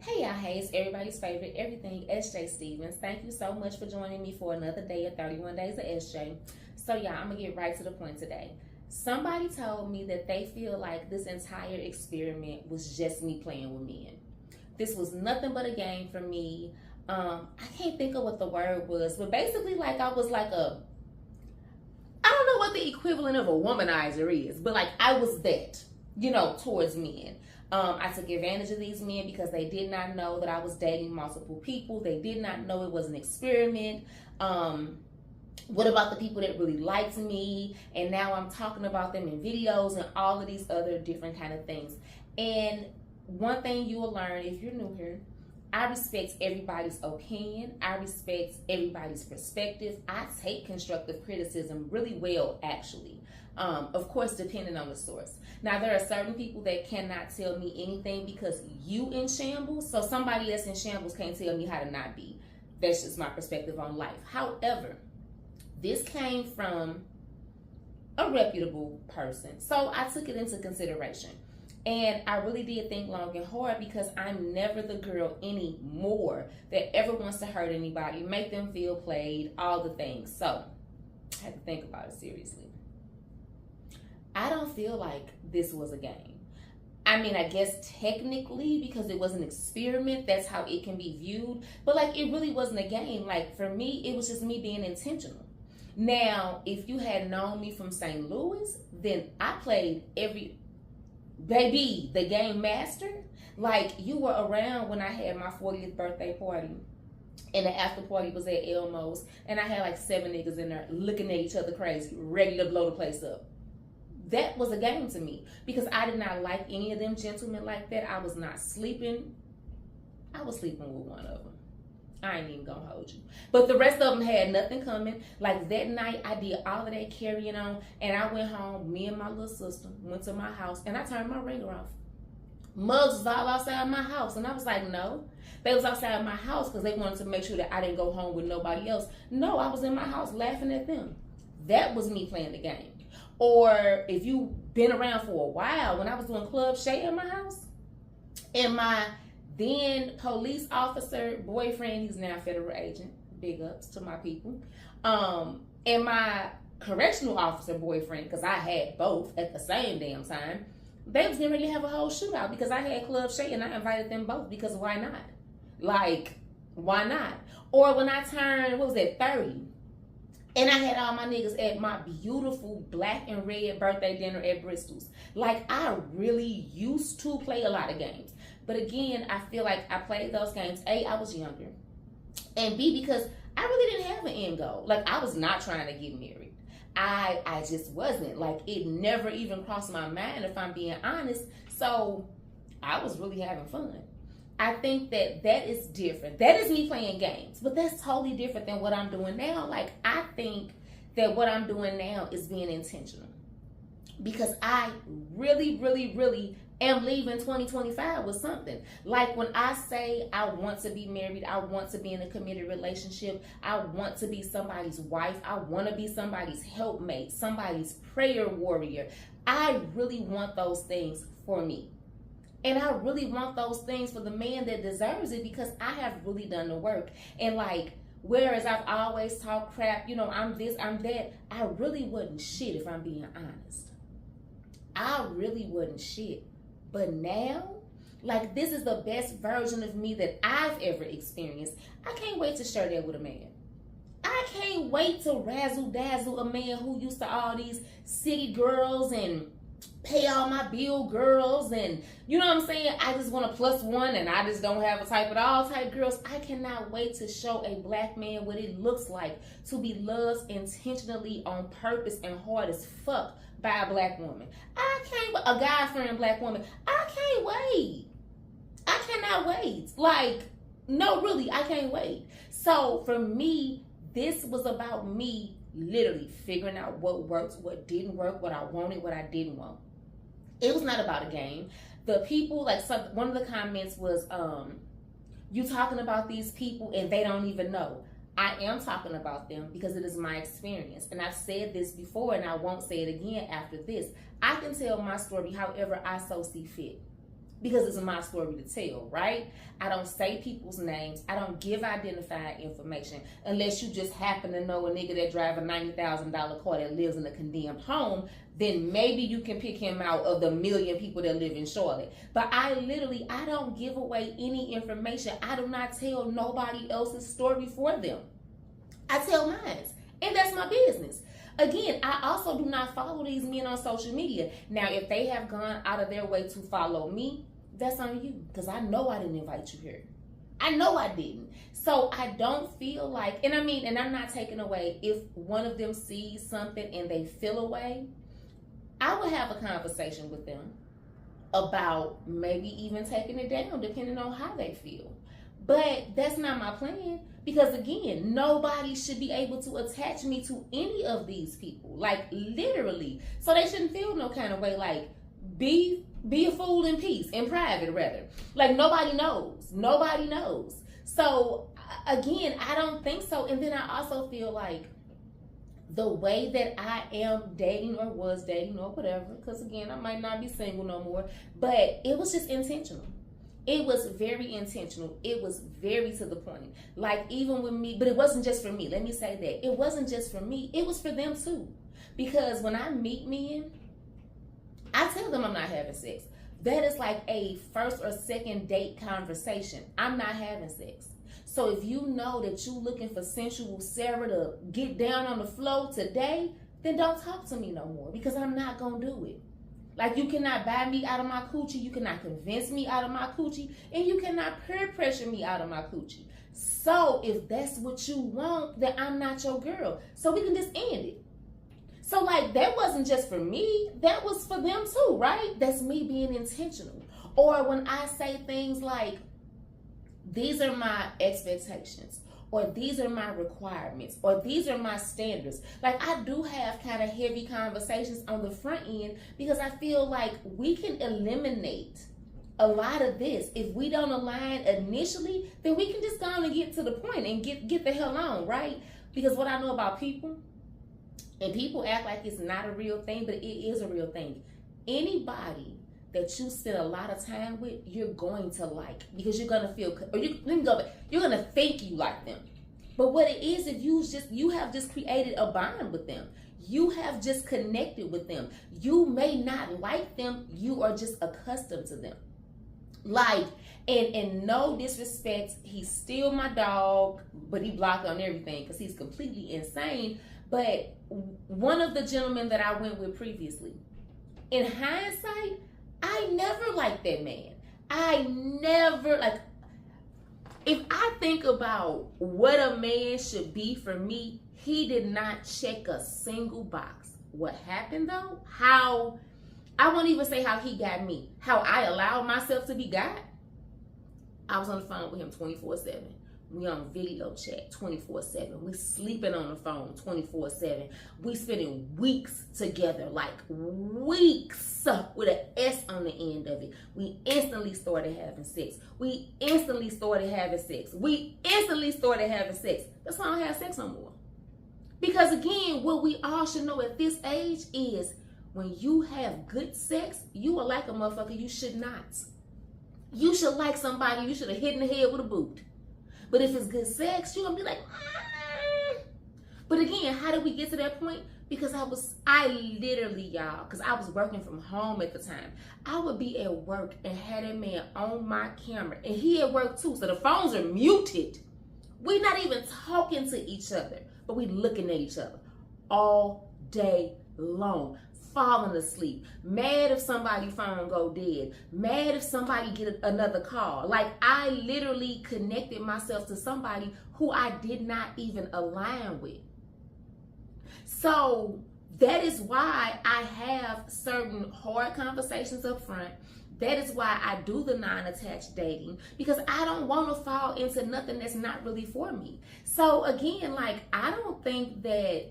Hey y'all, hey, it's everybody's favorite everything, SJ Stevens. Thank you so much for joining me for another day of 31 Days of SJ. So y'all, I'm gonna get right to the point today. Somebody told me that they feel like this entire experiment was just me playing with men. This was nothing but a game for me. I can't think of what the word was, but basically like I was like I don't know what the equivalent of a womanizer is, but like I was that, towards men. I took advantage of these men because they did not know that I was dating multiple people. They did not know it was an experiment. What about the people that really liked me? And now I'm talking about them in videos and all of these other different kind of things. And one thing you will learn if you're new here, I respect everybody's opinion. I respect everybody's perspective. I take constructive criticism really well, actually. Of course, depending on the source. Now, there are certain people that cannot tell me anything because you in shambles. So somebody that's in shambles can't tell me how to not be. That's just my perspective on life. However, this came from a reputable person. So I took it into consideration. And I really did think long and hard because I'm never the girl anymore that ever wants to hurt anybody, make them feel played, all the things. So I had to think about it seriously. I don't feel like this was a game. I mean, I guess technically because it was an experiment, that's how it can be viewed. But like it really wasn't a game. Like for me, it was just me being intentional. Now, if you had known me from St. Louis, then I played the game master. Like you were around when I had my 40th birthday party and the after party was at Elmo's and I had like 7 niggas in there looking at each other crazy, ready to blow the place up. That was a game to me because I did not like any of them gentlemen like that. I was not sleeping. I was sleeping with one of them. I ain't even gonna hold you. But the rest of them had nothing coming. Like that night, I did all of that carrying on, and I went home. Me and my little sister went to my house, and I turned my ringer off. Mugs was all outside my house, and I was like, no. They was outside my house because they wanted to make sure that I didn't go home with nobody else. No, I was in my house laughing at them. That was me playing the game. Or if you've been around for a while, when I was doing Club Shay in my house, and my then police officer boyfriend, he's now a federal agent, big ups to my people, and my correctional officer boyfriend, because I had both at the same damn time, they was getting ready to have a whole shootout because I had Club Shay and I invited them both because why not? Like, why not? Or when I turned, 30? And I had all my niggas at my beautiful black and red birthday dinner at Bristol's. Like, I really used to play a lot of games. But again, I feel like I played those games. A, I was younger. And B, because I really didn't have an end goal. Like, I was not trying to get married. I just wasn't. Like, it never even crossed my mind, if I'm being honest. So, I was really having fun. I think that is different. That is me playing games, but that's totally different than what I'm doing now. Like, I think that what I'm doing now is being intentional because I really, really, really am leaving 2025 with something. Like when I say I want to be married, I want to be in a committed relationship, I want to be somebody's wife, I want to be somebody's helpmate, somebody's prayer warrior. I really want those things for me. And I really want those things for the man that deserves it because I have really done the work. And like, whereas I've always talked crap, I'm this, I'm that, I really wasn't shit if I'm being honest. I really wasn't shit. But now, like this is the best version of me that I've ever experienced. I can't wait to share that with a man. I can't wait to razzle dazzle a man who used to all these city girls and pay all my bill girls and you know what I'm saying, I just want a +1 and I just don't have a type at all type girls. I cannot wait to show a black man what it looks like to be loved intentionally, on purpose, and hard as fuck by a black woman. I can't, a guy friend black woman, I can't wait. I cannot wait. Like, no, really, I can't wait. So for me, this was about me literally figuring out what worked, what didn't work, what I wanted, what I didn't want. It was not about a game. The people, like one of the comments was, you talking about these people and they don't even know. I am talking about them because it is my experience. And I've said this before and I won't say it again after this. I can tell my story however I so see fit. because it's my story to tell, right? I don't say people's names. I don't give identified information unless you just happen to know a nigga that drive a $90,000 car that lives in a condemned home. Then maybe you can pick him out of the million people that live in Charlotte. But I don't give away any information. I do not tell nobody else's story for them. I tell mine, and that's my business. Again, I also do not follow these men on social media. Now, if they have gone out of their way to follow me, that's on you, because I know I didn't invite you here. I know I didn't. So I don't feel like, and I'm not taking away if one of them sees something and they feel away, I would have a conversation with them about maybe even taking it down, depending on how they feel. But that's not my plan, because again, nobody should be able to attach me to any of these people, like literally. So they shouldn't feel no kind of way, like be a fool in peace, in private rather. Like nobody knows. So again, I don't think so. And then I also feel like the way that I am dating or was dating or whatever, because again, I might not be single no more, but it was just intentional. It was very intentional. It was very to the point. Like even with me, but it wasn't just for me. Let me say that. It wasn't just for me. It was for them too. Because when I meet men, I tell them I'm not having sex. That is like a first or second date conversation. I'm not having sex. So if you know that you looking for sensual Sarah to get down on the floor today, then don't talk to me no more, because I'm not going to do it. Like, you cannot buy me out of my coochie, you cannot convince me out of my coochie, and you cannot peer pressure me out of my coochie. So if that's what you want, then I'm not your girl. So we can just end it. So like, that wasn't just for me, that was for them too, right? That's me being intentional. Or when I say things like, these are my expectations, or these are my requirements, or these are my standards. Like, I do have kind of heavy conversations on the front end, because I feel like we can eliminate a lot of this. If we don't align initially, then we can just go on and get to the point and get the hell on, right? Because what I know about people, and people act like it's not a real thing, but it is a real thing. Anybody that you spend a lot of time with, you're going to like, because you're gonna feel, or you're gonna think you like them. But what it is, if you have just created a bond with them, you have just connected with them. You may not like them, you are just accustomed to them. Like, and in no disrespect, he's still my dog, but he blocked on everything because he's completely insane. But one of the gentlemen that I went with previously, in hindsight, I never liked that man. If I think about what a man should be for me, he did not check a single box. What happened though? I won't even say how he got me. How I allowed myself to be got. I was on the phone with him 24/7. We on video chat 24/7. We sleeping on the phone 24/7. We spending weeks together, like weeks, with an S on the end of it. We instantly started having sex. That's why I don't have sex no more. Because again, what we all should know at this age is, when you have good sex, you are like a motherfucker you should not. You should like somebody you should have hit in the head with a boot. But if it's good sex, you're gonna be like, But again, how did we get to that point? Because I literally, y'all, because I was working from home at the time, I would be at work and had a man on my camera, and he at work too, so the phones are muted. We're not even talking to each other, but we looking at each other all day long, falling asleep, mad if somebody's phone go dead, mad if somebody get another call. Like, I literally connected myself to somebody who I did not even align with. So that is why I have certain hard conversations up front. That is why I do the non-attached dating, because I don't want to fall into nothing that's not really for me. So again, like, I don't think that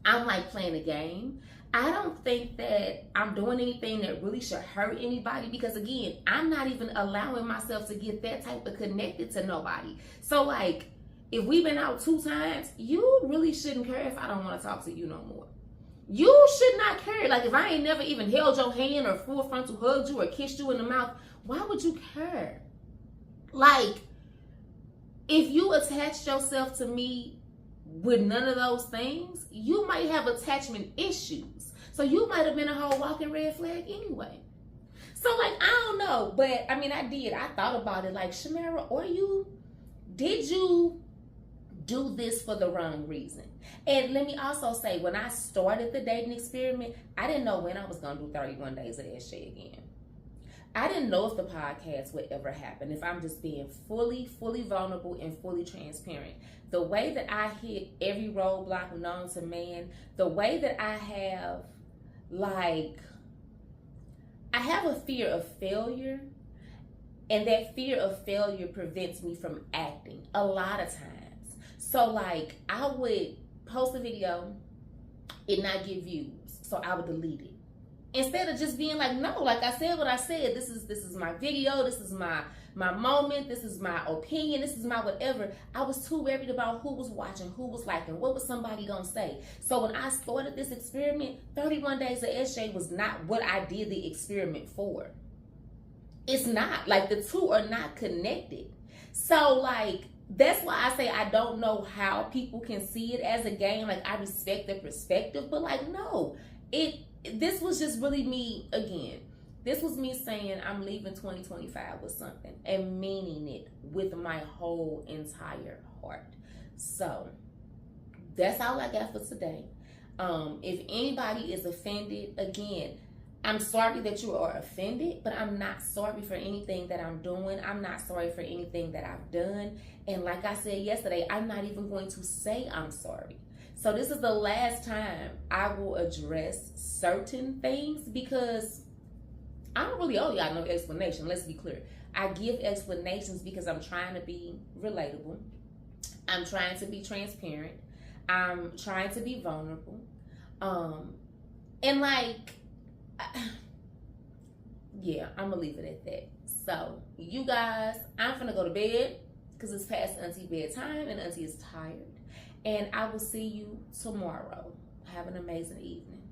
I'm like playing a game. I don't think that I'm doing anything that really should hurt anybody, because again, I'm not even allowing myself to get that type of connected to nobody. So like, if we've been out 2 times, you really shouldn't care if I don't want to talk to you no more. You should not care. Like, if I ain't never even held your hand or full frontal hugged you or kissed you in the mouth, why would you care? Like, if you attached yourself to me with none of those things, you might have attachment issues. So you might have been a whole walking red flag anyway. So, like, I don't know. But, I mean, I thought about it. Like, Shamara, did you do this for the wrong reason? And let me also say, when I started the dating experiment, I didn't know when I was going to do 31 Days of SJ again. I didn't know if the podcast would ever happen, if I'm just being fully vulnerable and fully transparent. The way that I hit every roadblock known to man, the way that I have, like, I have a fear of failure, and that fear of failure prevents me from acting a lot of times. So, like, I would post a video, it not get views, so I would delete it. Instead of just being like, no, like I said what I said, this is my video, this is my moment, this is my opinion, this is my whatever. I was too worried about who was watching, who was liking, what was somebody gonna say. So when I started this experiment, 31 Days of SJ was not what I did the experiment for. It's not. Like, the two are not connected. So, like, that's why I say I don't know how people can see it as a game. Like, I respect their perspective, but, like, no. This was just really me, again. This was me saying I'm leaving 2025 with something and meaning it with my whole entire heart. So, that's all I got for today. If anybody is offended, again, I'm sorry that you are offended, but I'm not sorry for anything that I'm doing. I'm not sorry for anything that I've done. And like I said yesterday, I'm not even going to say I'm sorry. So this is the last time I will address certain things, because I don't really owe y'all no explanation. Let's be clear. I give explanations because I'm trying to be relatable. I'm trying to be transparent. I'm trying to be vulnerable. And like, yeah, I'm gonna leave it at that. So you guys, I'm gonna go to bed because it's past Auntie bedtime and Auntie is tired. And I will see you tomorrow. Have an amazing evening.